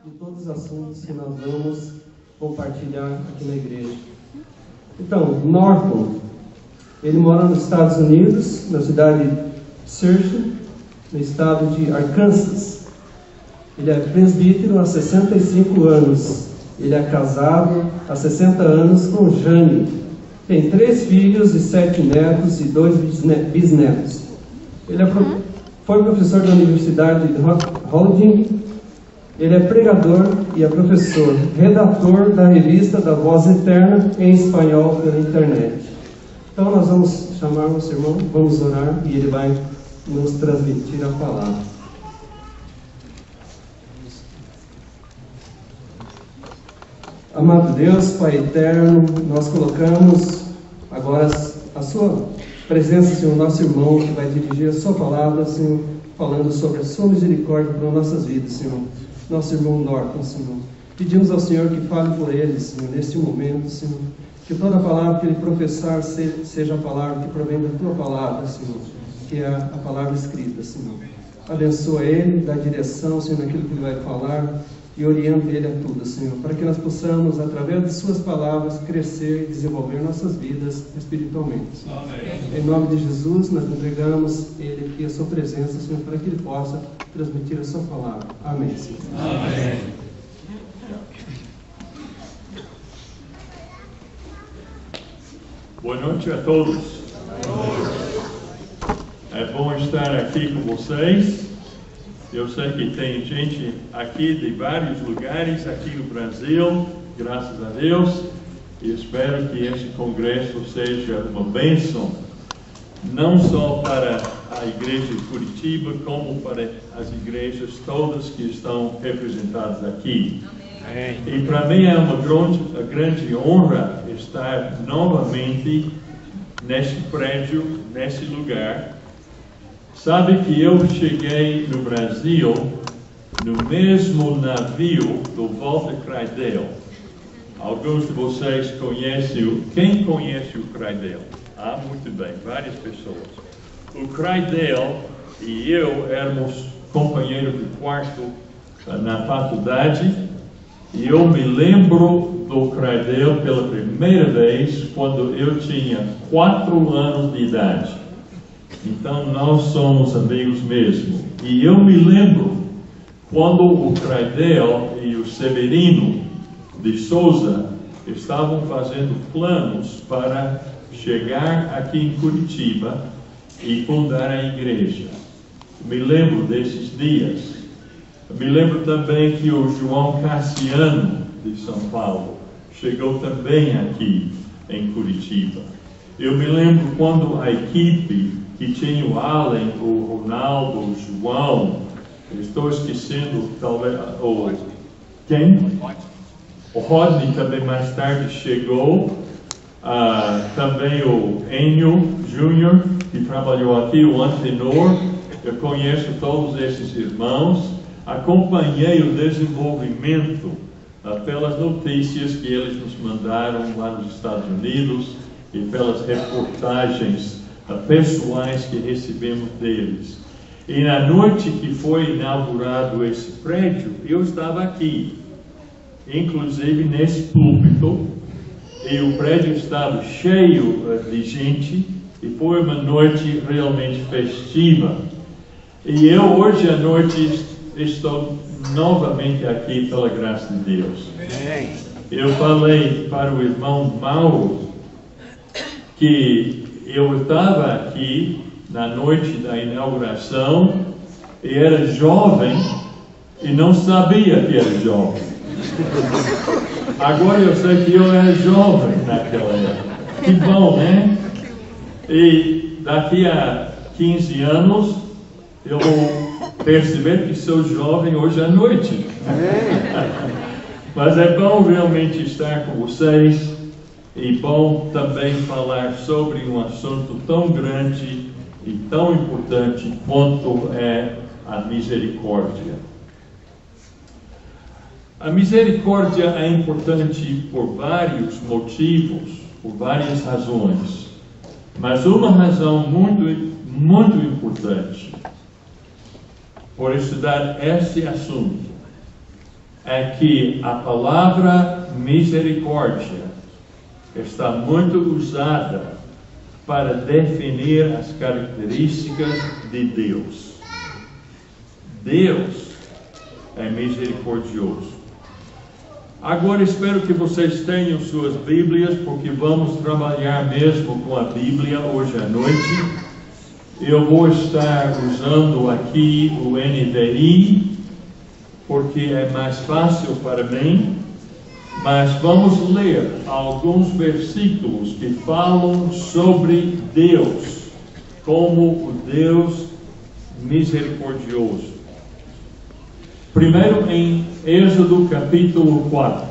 de todos os assuntos que nós vamos compartilhar aqui na igreja. Então, Norton, ele mora nos Estados Unidos, na cidade de Searcy, no estado de Arkansas. Ele é presbítero há 65 anos. Ele é casado há 60 anos com Jane. Tem 3 filhos e 7 netos e 2 bisnetos. Ele foi professor da Universidade de Holding. Ele é pregador e é professor, redator da revista da Voz Eterna em espanhol pela internet. Então nós vamos chamar o nosso irmão, vamos orar e ele vai nos transmitir a palavra. Amado Deus, Pai eterno, nós colocamos agora a sua presença, Senhor, nosso irmão que vai dirigir a sua palavra, Senhor, falando sobre a sua misericórdia para nossas vidas, Senhor. Nosso irmão Norton, Senhor. Pedimos ao Senhor que fale por ele, Senhor, neste momento, Senhor. Que toda palavra que ele professar seja a palavra que provém da tua palavra, Senhor, que é a palavra escrita, Senhor. Abençoa ele, dá direção, Senhor, naquilo que ele vai falar e orienta ele a tudo, Senhor, para que nós possamos, através de suas palavras, crescer e desenvolver nossas vidas espiritualmente. Amém. Em nome de Jesus, nós entregamos ele aqui a sua presença, Senhor, para que ele possa transmitir a sua palavra. Amém, Senhor. Amém. Boa noite a todos. É bom estar aqui com vocês. Eu sei que tem gente aqui de vários lugares aqui no Brasil, graças a Deus, e espero que este congresso seja uma bênção, não só para a igreja de Curitiba, como para as igrejas todas que estão representadas aqui. Amém. E para mim é uma grande honra estar novamente neste prédio, nesse lugar. Sabe que eu cheguei no Brasil no mesmo navio do Walter Cradell. Alguns de vocês conhecem, quem conhece o Cradell? Ah, muito bem, várias pessoas. O Cradell e eu éramos companheiros de quarto na faculdade, e eu me lembro do Cradell pela primeira vez quando eu tinha 4 anos de idade. Então nós somos amigos mesmo. E eu me lembro quando o Cradell e o Severino de Souza estavam fazendo planos para chegar aqui em Curitiba e fundar a igreja. Me lembro desses dias. Me lembro também que o João Cassiano de São Paulo chegou também aqui em Curitiba. Eu me lembro quando a equipe que tinha o Allen, o Ronaldo, o João, estou esquecendo talvez quem? O Rodney também mais tarde chegou, também o Enio Júnior, que trabalhou aqui, o Antenor. Eu conheço todos esses irmãos, acompanhei o desenvolvimento pelas notícias que eles nos mandaram lá nos Estados Unidos e pelas reportagens pessoais que recebemos deles. E na noite que foi inaugurado esse prédio, eu estava aqui, inclusive nesse púlpito, e o prédio estava cheio de gente, e foi uma noite realmente festiva. E eu hoje à noite estou novamente aqui pela graça de Deus. Eu falei para o irmão Mauro que eu estava aqui na noite da inauguração e era jovem e não sabia que era jovem. Agora eu sei que eu era jovem naquela época. Que bom, né? E daqui a 15 anos eu vou perceber que sou jovem hoje à noite. Mas é bom realmente estar com vocês. E bom também falar sobre um assunto tão grande e tão importante quanto é a misericórdia. A misericórdia é importante por vários motivos, por várias razões. Mas uma razão muito importante por estudar esse assunto é que a palavra misericórdia está muito usada para definir as características de Deus. Deus é misericordioso. Agora espero que vocês tenham suas Bíblias, porque vamos trabalhar mesmo com a Bíblia hoje à noite. Eu vou estar usando aqui o NVI, porque é mais fácil para mim, mas vamos ler alguns versículos que falam sobre Deus, como o Deus misericordioso. Primeiro em Êxodo capítulo 4.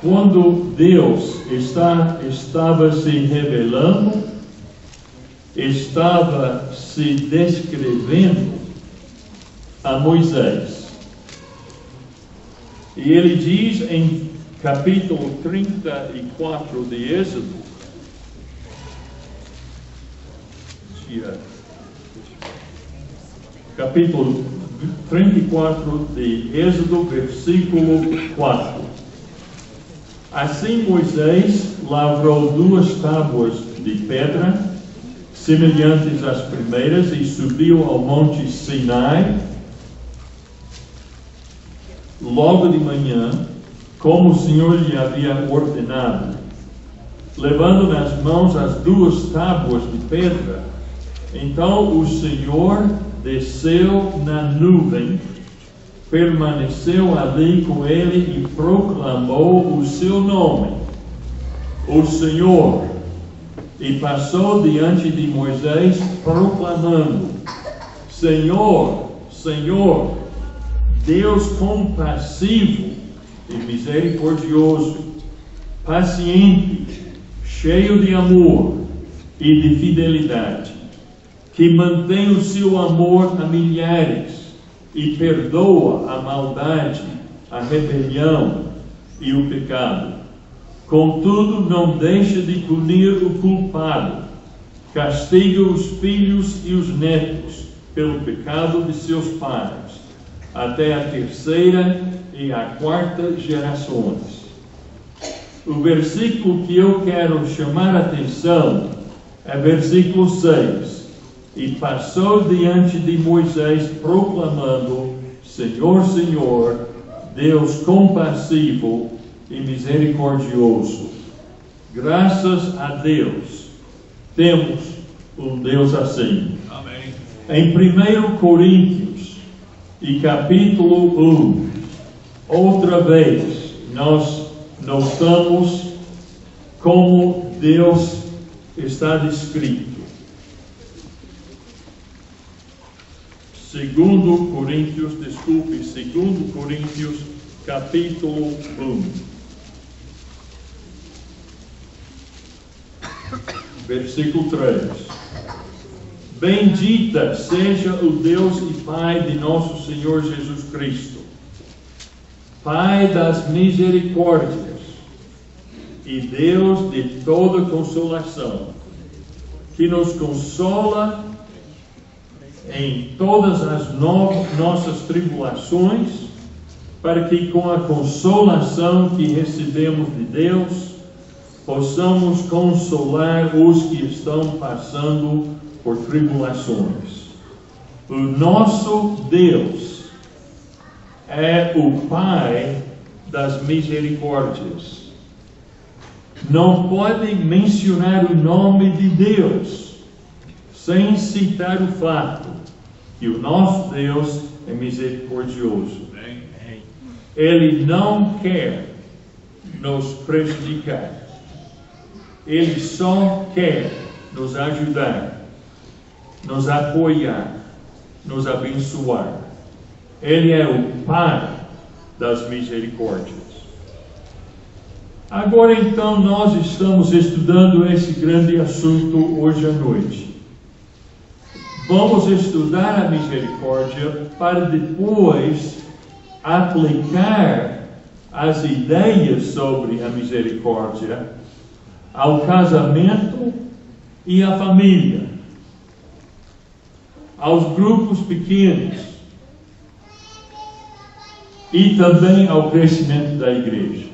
Quando Deus estava se revelando, estava se descrevendo a Moisés. E ele diz em capítulo 34 de Êxodo, capítulo 34 de Êxodo, versículo 4. Assim Moisés lavrou 2 tábuas de pedra, semelhantes às primeiras, e subiu ao monte Sinai, logo de manhã, como o Senhor lhe havia ordenado, levando nas mãos as 2 tábuas de pedra. Então o Senhor desceu na nuvem, permaneceu ali com ele e proclamou o seu nome, o Senhor, e passou diante de Moisés, proclamando: Senhor, Senhor, Deus compassivo e misericordioso, paciente, cheio de amor e de fidelidade, que mantém o seu amor a milhares e perdoa a maldade, a rebelião e o pecado. Contudo, não deixa de punir o culpado, castiga os filhos e os netos pelo pecado de seus pais, até a 3ª e a 4ª gerações. O versículo que eu quero chamar a atenção é versículo 6. E passou diante de Moisés, proclamando: Senhor, Senhor, Deus compassivo e misericordioso. Graças a Deus, temos um Deus assim. Amém. Em 1 Coríntios, e capítulo 1, outra vez, nós notamos como Deus está descrito. 2 Coríntios, capítulo 1. Versículo 3. Bendita seja o Deus e Pai de nosso Senhor Jesus Cristo, Pai das misericórdias e Deus de toda consolação, que nos consola em todas as nossas tribulações, para que com a consolação que recebemos de Deus, possamos consolar os que estão passando por tribulações. O nosso Deus é o Pai das misericórdias. Não pode mencionar o nome de Deus sem citar o fato que o nosso Deus é misericordioso. Ele não quer nos prejudicar. Ele só quer nos ajudar, nos apoiar, nos abençoar. Ele é o Pai das misericórdias. Agora então nós estamos estudando esse grande assunto hoje à noite. Vamos estudar a misericórdia para depois aplicar as ideias sobre a misericórdia ao casamento e à família, aos grupos pequenos e também ao crescimento da igreja.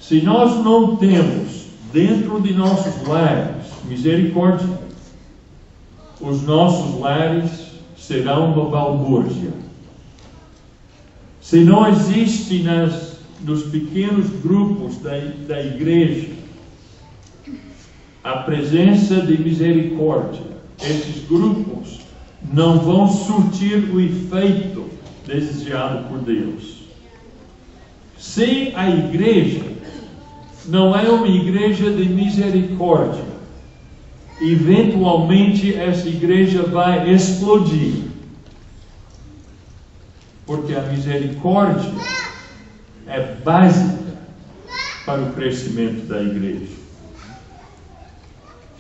Se nós não temos dentro de nossos lares misericórdia, os nossos lares serão uma balbúrdia. Se não existe nos pequenos grupos da igreja a presença de misericórdia, esses grupos não vão surtir o efeito desejado por Deus. Se a igreja não é uma igreja de misericórdia, eventualmente essa igreja vai explodir. Porque a misericórdia é básica para o crescimento da igreja.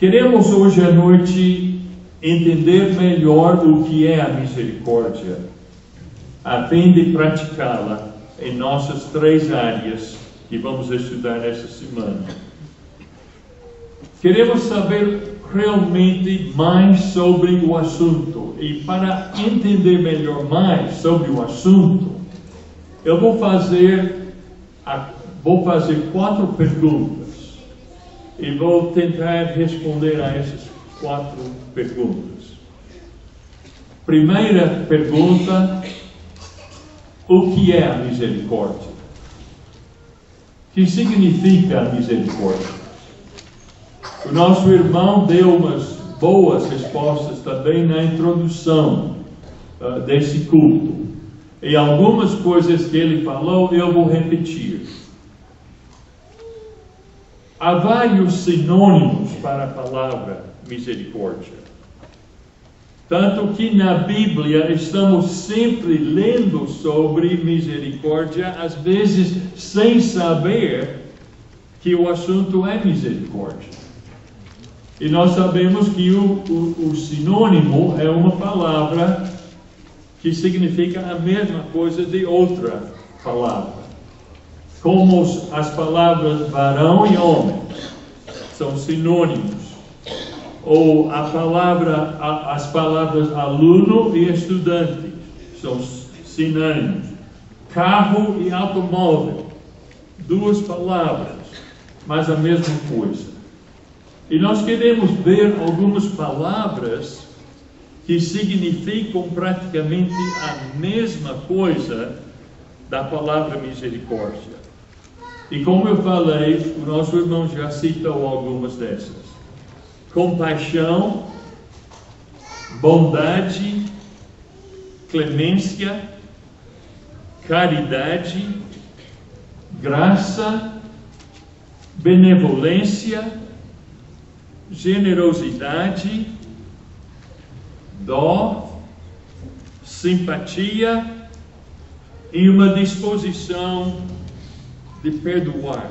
Queremos hoje à noite entender melhor o que é a misericórdia, a fim de praticá-la em nossas 3 áreas que vamos estudar nessa semana. Queremos saber realmente mais sobre o assunto, e para entender melhor mais sobre o assunto, eu vou fazer 4 perguntas e vou tentar responder a essas 4 perguntas. Primeira pergunta: o que é a misericórdia? O que significa a misericórdia? O nosso irmão deu umas boas respostas também na introdução desse culto. E algumas coisas que ele falou eu vou repetir. Há vários sinônimos para a palavra misericórdia. Tanto que na Bíblia estamos sempre lendo sobre misericórdia, às vezes sem saber que o assunto é misericórdia. E nós sabemos que o sinônimo é uma palavra que significa a mesma coisa de outra palavra. Como as palavras varão e homem são sinônimos. Ou as palavras aluno e estudante são sinônimos. Carro e automóvel, 2 palavras, mas a mesma coisa. E nós queremos ver algumas palavras que significam praticamente a mesma coisa da palavra misericórdia. E como eu falei, o nosso irmão já citou algumas dessas. Compaixão, bondade, clemência, caridade, graça, benevolência, generosidade, dó, simpatia e uma disposição de perdoar.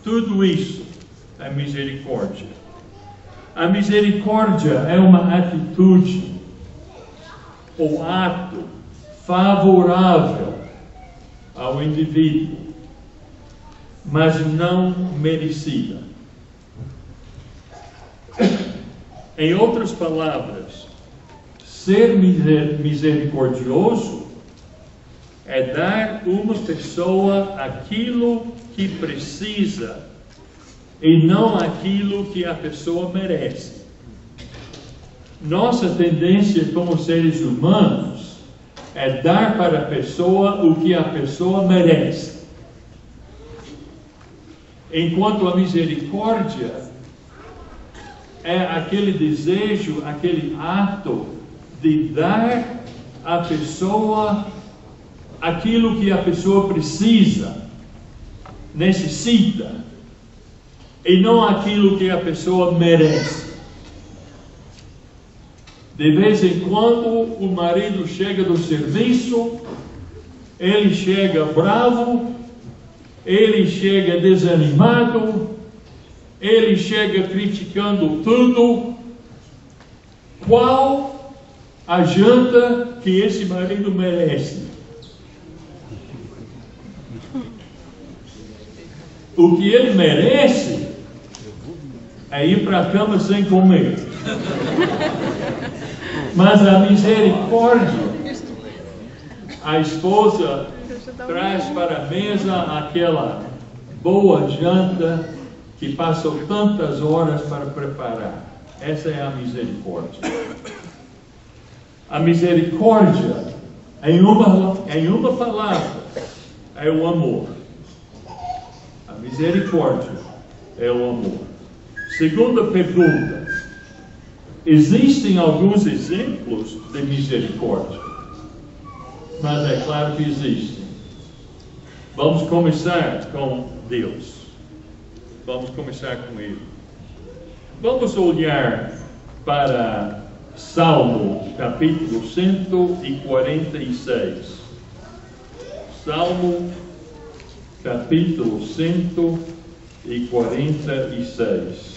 Tudo isso é misericórdia. A misericórdia é uma atitude ou ato favorável ao indivíduo, mas não merecida. Em outras palavras, ser misericordioso é dar uma pessoa aquilo que precisa e não aquilo que a pessoa merece. Nossa tendência como seres humanos é dar para a pessoa o que a pessoa merece. Enquanto a misericórdia é aquele desejo, aquele ato de dar à pessoa aquilo que a pessoa precisa, necessita, e não aquilo que a pessoa merece. De vez em quando o marido chega do serviço, ele chega bravo, ele chega desanimado, ele chega criticando tudo. Qual a janta que esse marido merece? O que ele merece é ir para a cama sem comer. Mas a misericórdia a esposa traz para a mesa aquela boa janta que passou tantas horas para preparar. Essa é a misericórdia. A misericórdia, em uma palavra, é o amor. A misericórdia é o amor. Segunda pergunta. Existem alguns exemplos de misericórdia, mas é claro que existem. Vamos começar com Deus. Vamos começar com Ele. Vamos olhar para Salmo, capítulo 146. Salmo, capítulo 146.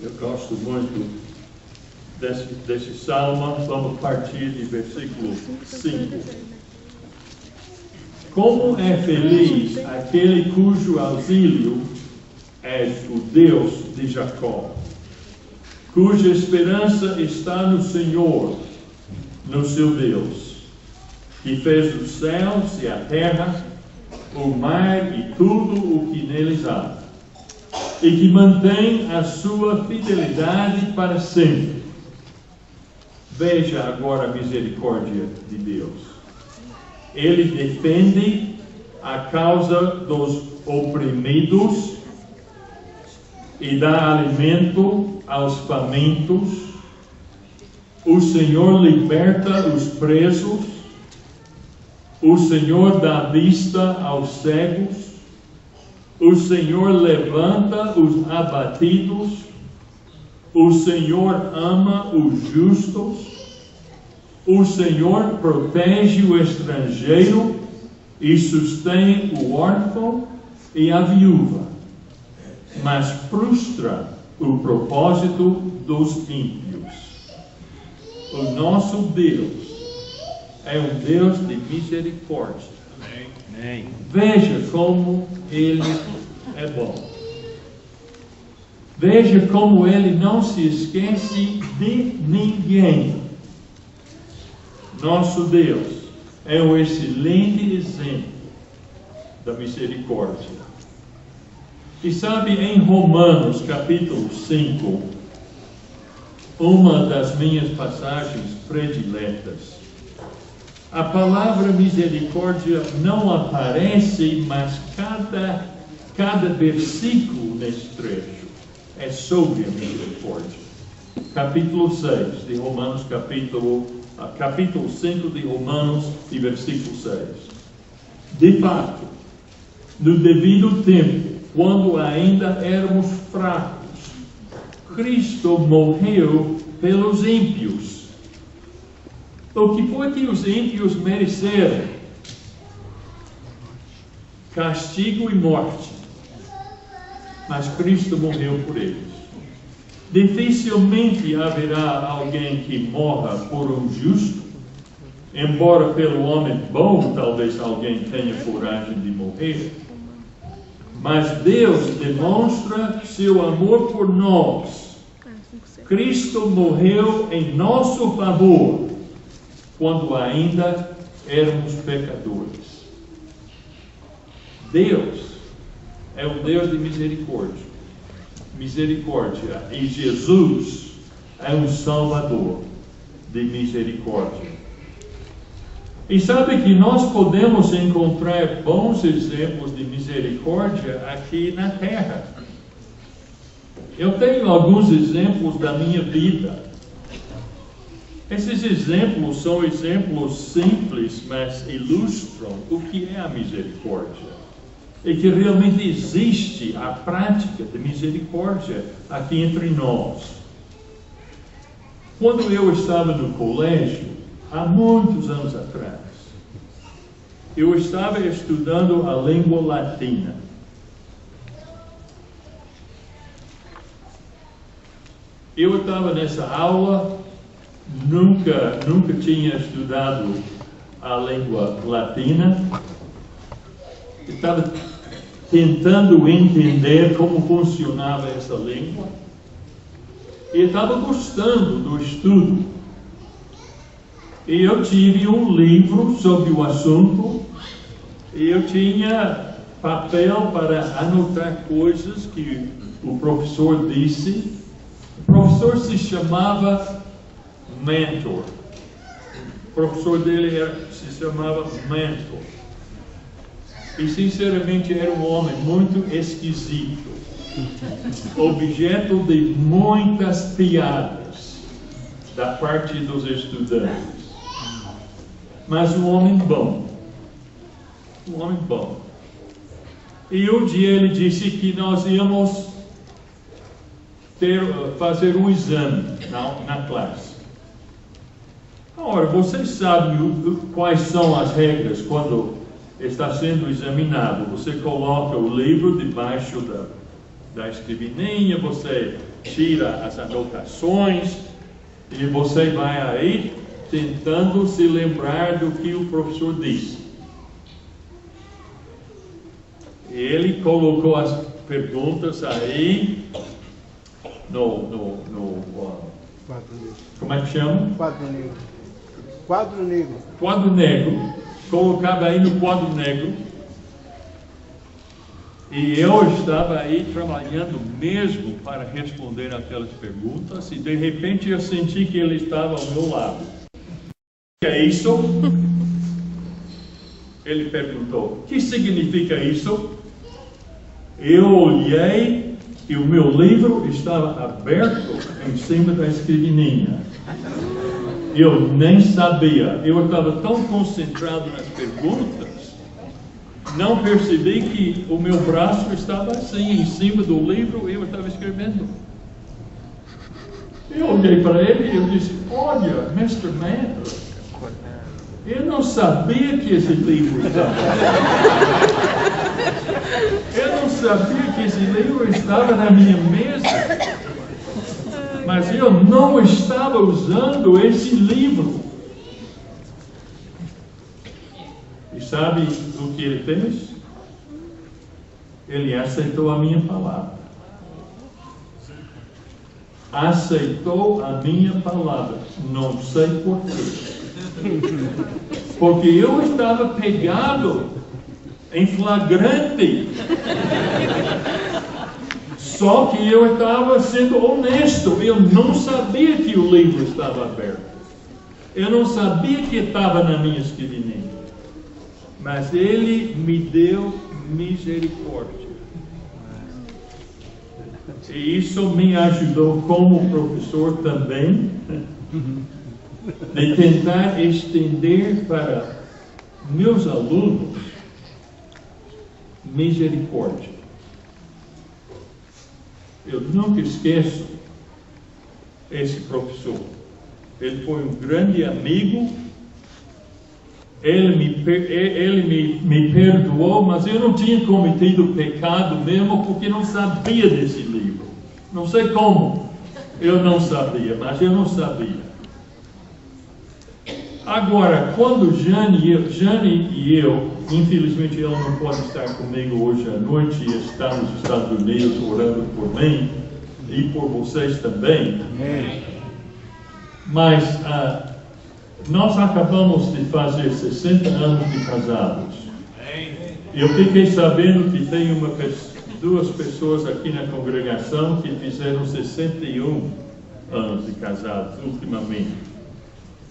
Eu gosto muito desse salmo. Vamos partir de versículo 5. Como é feliz aquele cujo auxílio é o Deus de Jacó, cuja esperança está no Senhor, no seu Deus, que fez os céus e a terra, o mar e tudo o que neles há, e que mantém a sua fidelidade para sempre. Veja agora a misericórdia de Deus. Ele defende a causa dos oprimidos e dá alimento aos famintos. O Senhor liberta os presos. O Senhor dá vista aos cegos. O Senhor levanta os abatidos. O Senhor ama os justos. O Senhor protege o estrangeiro e sustém o órfão e a viúva, mas frustra o propósito dos ímpios. O nosso Deus é um Deus de misericórdia. Amém. Veja como Ele é bom. Veja como Ele não se esquece de ninguém. Nosso Deus é um excelente exemplo da misericórdia. E sabe, em Romanos capítulo 5, uma das minhas passagens prediletas, a palavra misericórdia não aparece, mas cada versículo nesse trecho é sobre a misericórdia. Capítulo 6 de Romanos, capítulo 5 de Romanos e versículo 6. De fato, no devido tempo, quando ainda éramos fracos, Cristo morreu pelos ímpios. O que foi que os ímpios mereceram? Castigo e morte. Mas Cristo morreu por eles. Dificilmente haverá alguém que morra por um justo, embora pelo homem bom talvez alguém tenha coragem de morrer. Mas Deus demonstra seu amor por nós. Cristo morreu em nosso favor, quando ainda éramos pecadores. Deus é um Deus de misericórdia. E Jesus é um Salvador de misericórdia. E sabe que nós podemos encontrar bons exemplos de misericórdia aqui na terra. Eu tenho alguns exemplos da minha vida. Esses exemplos são exemplos simples, mas ilustram o que é a misericórdia. E que realmente existe a prática de misericórdia aqui entre nós. Quando eu estava no colégio, há muitos anos atrás, eu estava estudando a língua latina. Eu estava nessa aula, nunca tinha estudado a língua latina. Estava tentando entender como funcionava essa língua. E estava gostando do estudo. E eu tive um livro sobre o assunto. E eu tinha papel para anotar coisas que o professor disse. O professor se chamava Mentor. O professor dele se chamava Mentor. E sinceramente era um homem muito esquisito. Objeto de muitas piadas da parte dos estudantes. Mas um homem bom. Um homem bom. E um dia ele disse que nós íamos fazer um exame na classe. Ora, vocês sabem quais são as regras quando está sendo examinado. Você coloca o livro debaixo da escrivaninha, você tira as anotações e você vai aí tentando se lembrar do que o professor disse. Ele colocou as perguntas aí como é que chama? Quadro negro. Quadro negro. Colocava aí no quadro negro. E eu estava aí trabalhando mesmo para responder aquelas perguntas. E de repente eu senti que ele estava ao meu lado. O que é isso? Ele perguntou: o que significa isso? Eu olhei e o meu livro estava aberto em cima da escrivaninha. Eu nem sabia. Eu estava tão concentrado nas perguntas, não percebi que o meu braço estava assim, em cima do livro, e eu estava escrevendo. Eu olhei para ele e eu disse: olha, Mr. Mentor, eu não sabia que esse livro estava. Eu não sabia que esse livro estava na minha mesa. Mas eu não estava usando esse livro. E sabe o que ele fez? Ele aceitou a minha palavra. Aceitou a minha palavra. Não sei porquê. Porque eu estava pegado em flagrante. Só que eu estava sendo honesto. Eu não sabia que o livro estava aberto. Eu não sabia que estava na minha escrivaninha. Mas ele me deu misericórdia. E isso me ajudou como professor também, de tentar estender para meus alunos misericórdia. Eu nunca esqueço esse professor. Ele foi um grande amigo. Ele me perdoou, mas eu não tinha cometido pecado mesmo, porque não sabia desse livro. Não sei como. Eu não sabia, mas eu não sabia. Agora, quando Jane e eu, infelizmente ela não pode estar comigo hoje à noite, e está nos Estados Unidos orando por mim e por vocês também. Mas nós acabamos de fazer 60 anos de casados. Eu fiquei sabendo que tem duas pessoas aqui na congregação que fizeram 61 anos de casados ultimamente.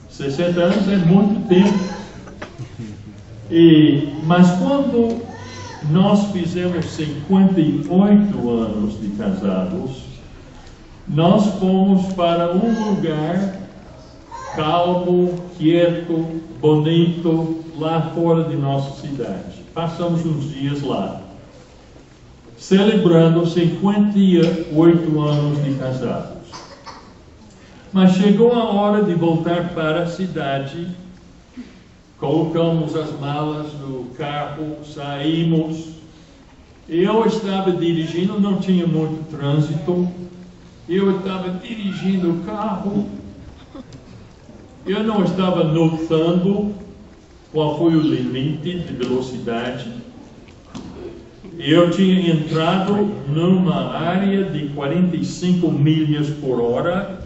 60 anos é muito tempo. Mas quando nós fizemos 58 anos de casados, nós fomos para um lugar calmo, quieto, bonito, lá fora de nossa cidade. Passamos uns dias lá, celebrando 58 anos de casados. Mas chegou a hora de voltar para a cidade. Colocamos as malas no carro, saímos. Eu estava dirigindo, não tinha muito trânsito. Eu estava dirigindo o carro. Eu não estava notando qual foi o limite de velocidade. eu tinha entrado numa área de 45 milhas por hora,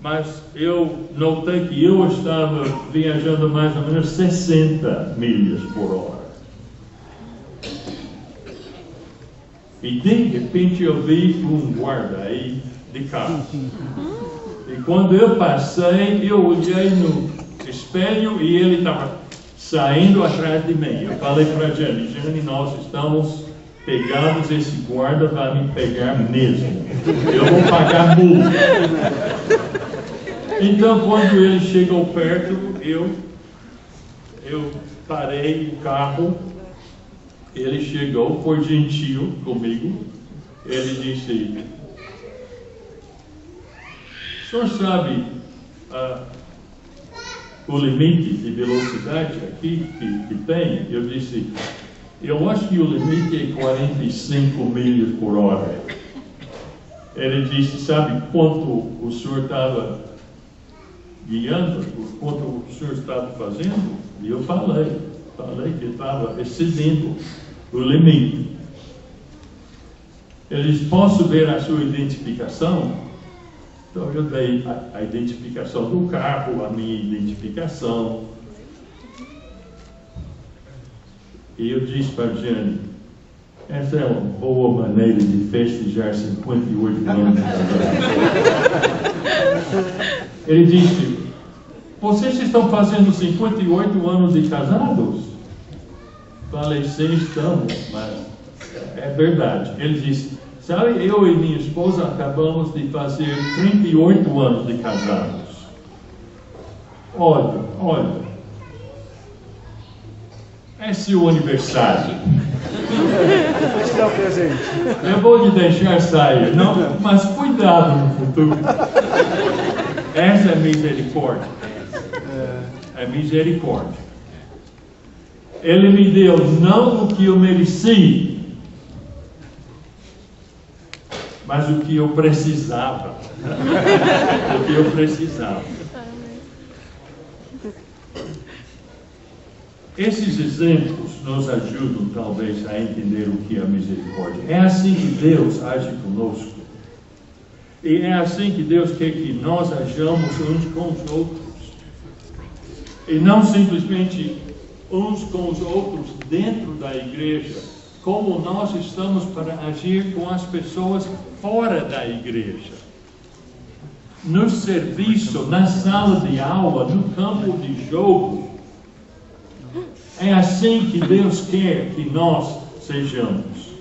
mas eu notei que eu estava viajando mais ou menos 60 milhas por hora. E de repente eu vi um guarda aí de carro. E quando eu passei, eu olhei no espelho e ele estava saindo atrás de mim. Eu falei para a Jane, nós estamos pegados, esse guarda vai me pegar mesmo. Eu vou pagar multa. Então, quando ele chegou perto, eu parei o carro. Ele chegou, foi gentil comigo. Ele disse, o senhor sabe o limite de velocidade aqui que tem? Eu disse, eu acho que o limite é 45 milhas por hora. Ele disse, sabe quanto o senhor estava guiando? Quanto o senhor estava fazendo? E eu falei que estava excedendo o limite. Ele disse, posso ver a sua identificação? Então eu dei a identificação do carro, a minha identificação. E eu disse para a Jane, essa é uma boa maneira de festejar 58 anos de casamento. Ele disse, vocês estão fazendo 58 anos de casados? Falei, sim, estamos, mas é verdade. Ele disse, sabe, eu e minha esposa acabamos de fazer 38 anos de casados. Olha, é seu aniversário. Esse é o presente. Eu vou lhe deixar sair, não, mas cuidado no futuro. Essa é misericórdia. É misericórdia. Ele me deu não o que eu mereci, mas o que eu precisava. O que eu precisava. Esses exemplos nos ajudam talvez a entender o que é a misericórdia. É assim que Deus age conosco. E é assim que Deus quer que nós ajamos uns com os outros. E não simplesmente uns com os outros dentro da igreja, como nós estamos para agir com as pessoas fora da igreja. No serviço, na sala de aula, no campo de jogo. É assim que Deus quer que nós sejamos.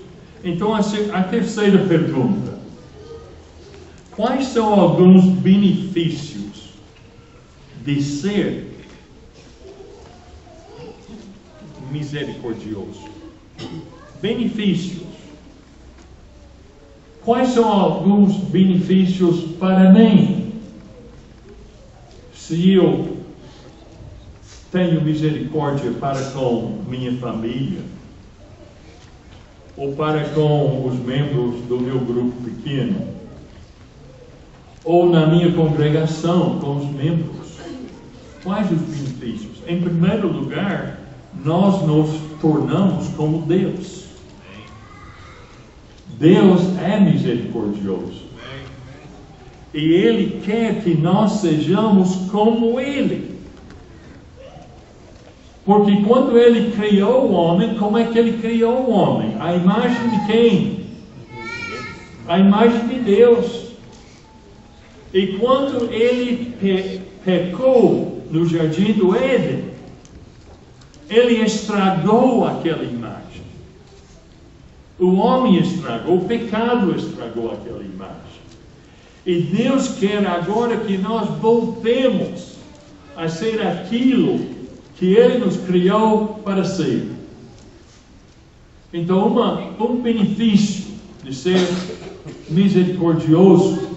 Então, a terceira pergunta. Quais são alguns benefícios de ser misericordioso? Benefícios. Quais são alguns benefícios para mim? Se eu tenho misericórdia para com minha família, ou para com os membros do meu grupo pequeno, ou na minha congregação com os membros. Quais os benefícios? Em primeiro lugar, nós nos tornamos como Deus. Deus é misericordioso. E Ele quer que nós sejamos como Ele. Porque quando Ele criou o homem, como é que Ele criou o homem? A imagem de quem? A imagem de Deus. E quando Ele pecou no jardim do Éden, Ele estragou aquela imagem. O homem estragou, o pecado estragou aquela imagem. E Deus quer agora que nós voltemos a ser aquilo que Ele nos criou para ser. Então, um benefício de ser misericordioso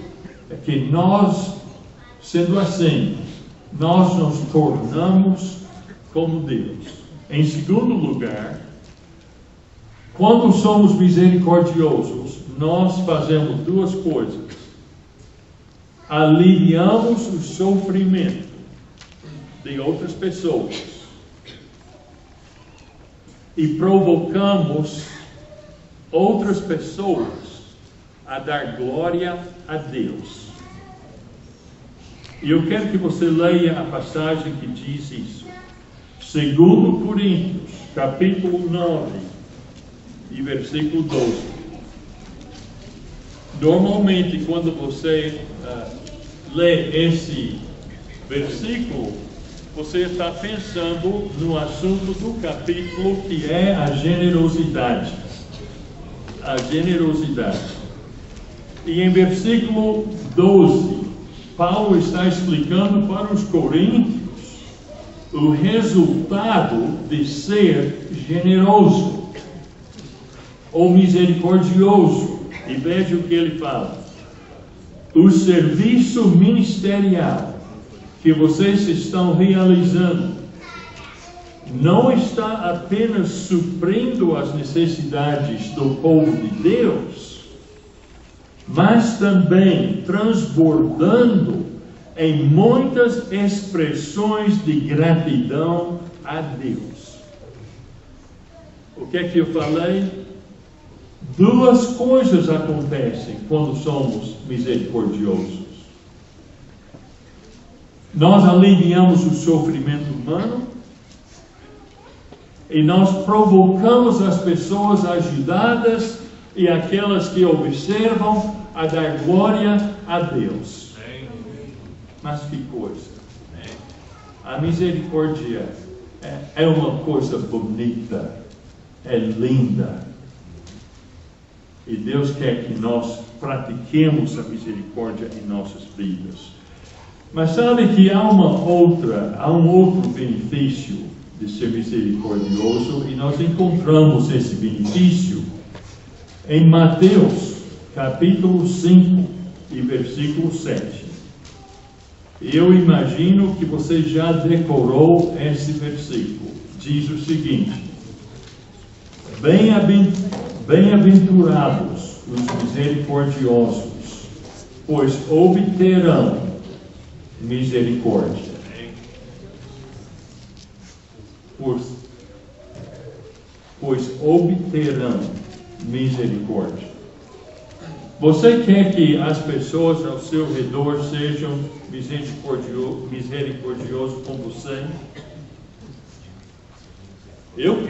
é que nós, sendo assim, nós nos tornamos como Deus. Em segundo lugar, quando somos misericordiosos, nós fazemos duas coisas. Aliviamos o sofrimento de outras pessoas e provocamos outras pessoas a dar glória a Deus. E eu quero que você leia a passagem que diz isso. 2 Coríntios, capítulo 9, e versículo 12. Normalmente, quando você lê esse versículo, você está pensando no assunto do capítulo, que é a generosidade. A generosidade. E em versículo 12, Paulo está explicando para os coríntios o resultado de ser generoso ou misericordioso. E veja o que ele fala. O serviço ministerial que vocês estão realizando não está apenas suprindo as necessidades do povo de Deus, mas também transbordando em muitas expressões de gratidão a Deus. O que é que eu falei? Duas coisas acontecem quando somos misericordiosos. Nós aliviamos o sofrimento humano e nós provocamos as pessoas ajudadas e aquelas que observam a dar glória a Deus. Mas que coisa! A misericórdia é uma coisa bonita, é linda. E Deus quer que nós pratiquemos a misericórdia em nossas vidas. Mas sabe que há um outro benefício de ser misericordioso, e nós encontramos esse benefício em Mateus, capítulo 5, e versículo 7. Eu imagino que você já decorou esse versículo. Diz o seguinte: bem-aventurados os misericordiosos, pois obterão misericórdia. Pois obterão misericórdia. Você quer que as pessoas ao seu redor sejam misericordiosos com você? Eu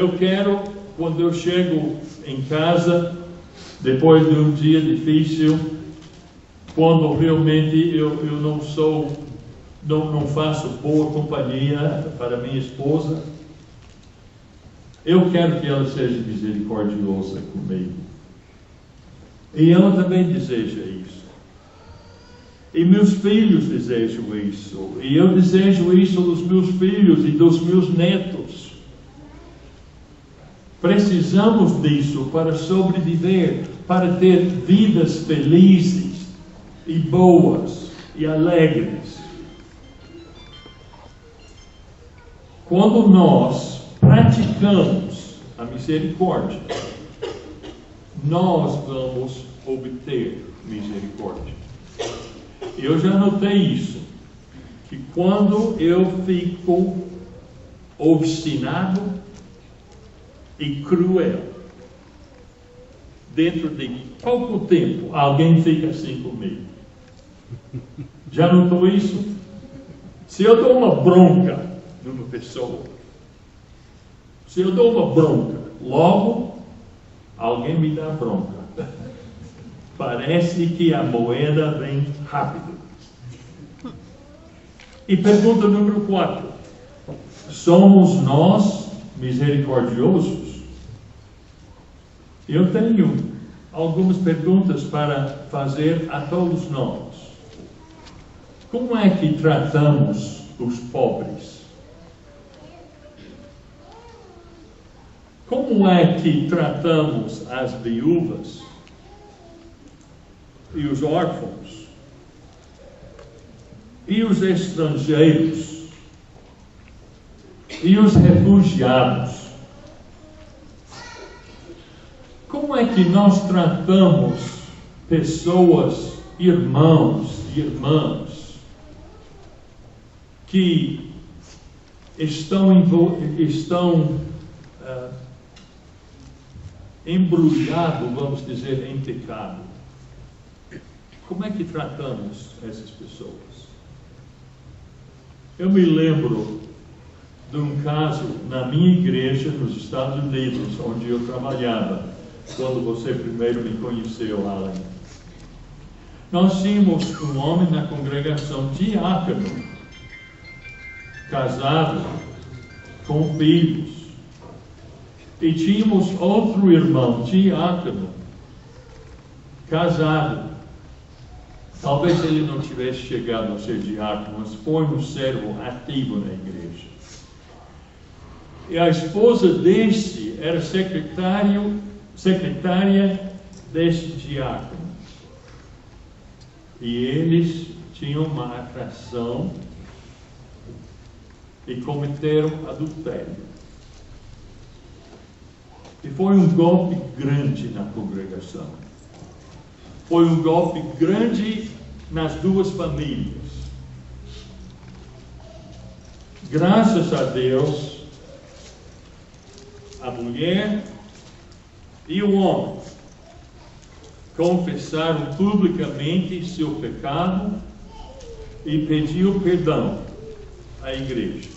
quero, quando eu chego em casa, depois de um dia difícil, quando realmente eu não faço boa companhia para minha esposa, eu quero que ela seja misericordiosa comigo. E ela também deseja isso. E meus filhos desejam isso. E eu desejo isso dos meus filhos e dos meus netos. Precisamos disso para sobreviver, para ter vidas felizes e boas e alegres. Quando nós praticamos a misericórdia, nós vamos obter misericórdia. Eu já notei isso, que quando eu fico obstinado e cruel, dentro de pouco tempo, alguém fica assim comigo. Já notou isso? Se eu dou uma bronca numa pessoa, se eu dou uma bronca, logo alguém me dá bronca. Parece que a moeda vem rápido. E pergunta número 4. Somos nós misericordiosos? Eu tenho algumas perguntas para fazer a todos nós. Como é que tratamos os pobres? Como é que tratamos as viúvas e os órfãos e os estrangeiros e os refugiados? Como é que nós tratamos pessoas, irmãos e irmãs que estão embrulhado, vamos dizer, em pecado. Como é que tratamos essas pessoas? Eu me lembro de um caso na minha igreja nos Estados Unidos, onde eu trabalhava, quando você primeiro me conheceu, Alan. Nós tínhamos um homem na congregação, diácono, casado, com filhos. E tínhamos outro irmão, diácono, casado. Talvez ele não tivesse chegado a ser diácono, mas foi um servo ativo na igreja. E a esposa deste era secretária deste diácono. E eles tinham uma atração e cometeram adultério. E foi um golpe grande na congregação. Foi um golpe grande nas duas famílias. Graças a Deus, a mulher e o homem confessaram publicamente seu pecado e pediram perdão à igreja.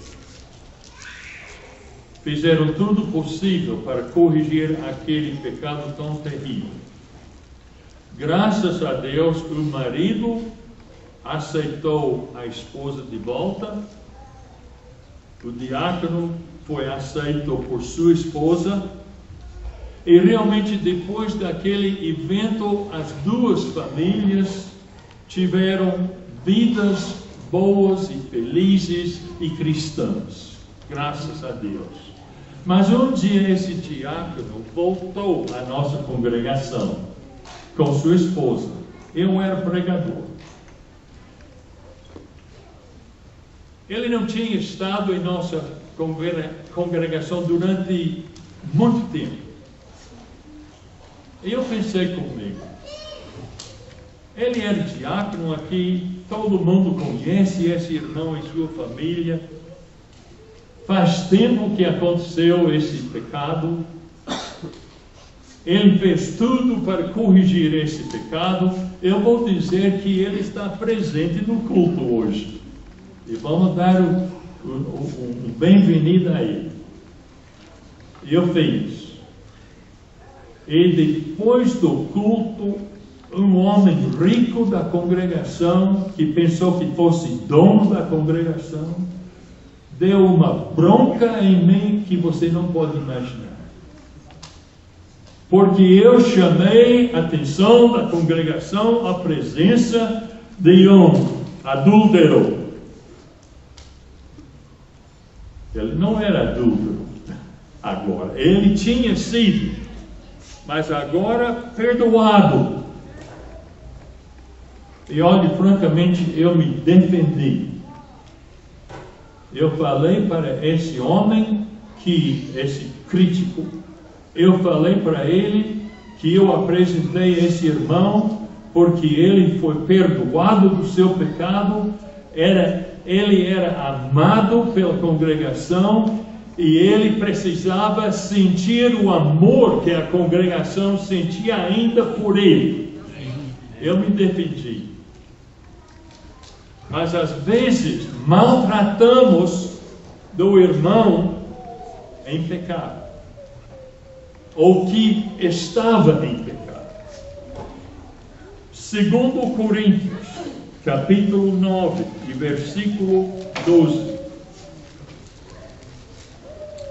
Fizeram tudo possível para corrigir aquele pecado tão terrível. Graças a Deus, o marido aceitou a esposa de volta. O diácono foi aceito por sua esposa. E realmente, depois daquele evento, as duas famílias tiveram vidas boas e felizes e cristãs. Graças a Deus. Mas um dia esse diácono voltou à nossa congregação com sua esposa. Eu era pregador. Ele não tinha estado em nossa congregação durante muito tempo. E eu pensei comigo, ele era diácono aqui, todo mundo conhece esse irmão e sua família. Faz tempo que aconteceu esse pecado. Ele fez tudo para corrigir esse pecado. Eu vou dizer que ele está presente no culto hoje. E vamos dar um bem-vindo a ele. Eu fiz. E depois do culto, um homem rico da congregação, que pensou que fosse dono da congregação, deu uma bronca em mim que você não pode imaginar. Porque eu chamei a atenção da congregação à presença de um adúltero. Ele não era adúltero agora. Ele tinha sido, mas agora perdoado. E olhe, francamente, eu me defendi. Eu falei para esse homem, esse crítico, eu falei para ele que eu apresentei esse irmão porque ele foi perdoado do seu pecado, ele era amado pela congregação e ele precisava sentir o amor que a congregação sentia ainda por ele. Eu me defendi. Mas às vezes maltratamos do irmão em pecado, ou que estava em pecado. 2 Coríntios, capítulo 9, e versículo 12.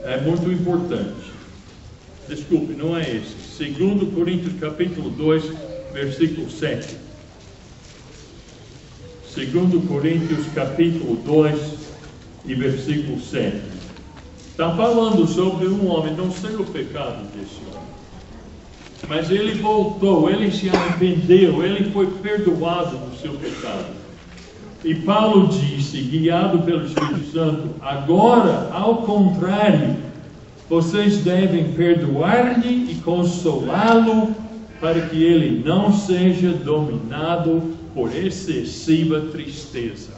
É muito importante. Desculpe, não é esse. 2 Coríntios, capítulo 2, versículo 7. 2 Coríntios, capítulo 2 e versículo 7. Está falando sobre um homem, não sei o pecado desse homem, mas ele voltou, ele se arrependeu, ele foi perdoado do seu pecado. E Paulo disse, guiado pelo Espírito Santo, agora, ao contrário, vocês devem perdoar-lhe e consolá-lo, para que ele não seja dominado por excessiva tristeza.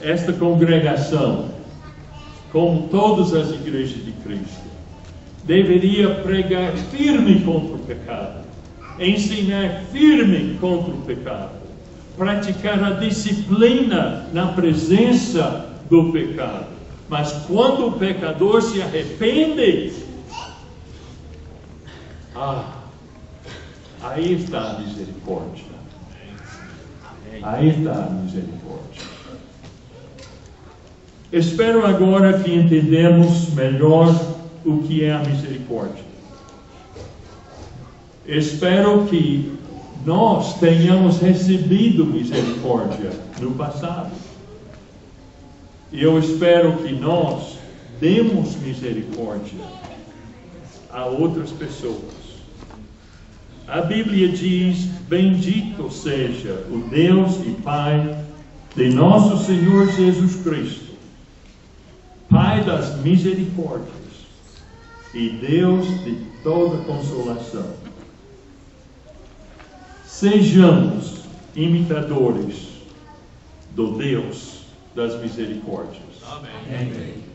Esta congregação, como todas as igrejas de Cristo, deveria pregar firme contra o pecado, ensinar firme contra o pecado, praticar a disciplina na presença do pecado. Mas quando o pecador se arrepende, aí está a misericórdia. Aí está a misericórdia. Espero agora que entendemos melhor o que é a misericórdia. Espero que nós tenhamos recebido misericórdia no passado. E eu espero que nós demos misericórdia a outras pessoas. A Bíblia diz: bendito seja o Deus e Pai de nosso Senhor Jesus Cristo, Pai das misericórdias e Deus de toda consolação. Sejamos imitadores do Deus das misericórdias. Amém.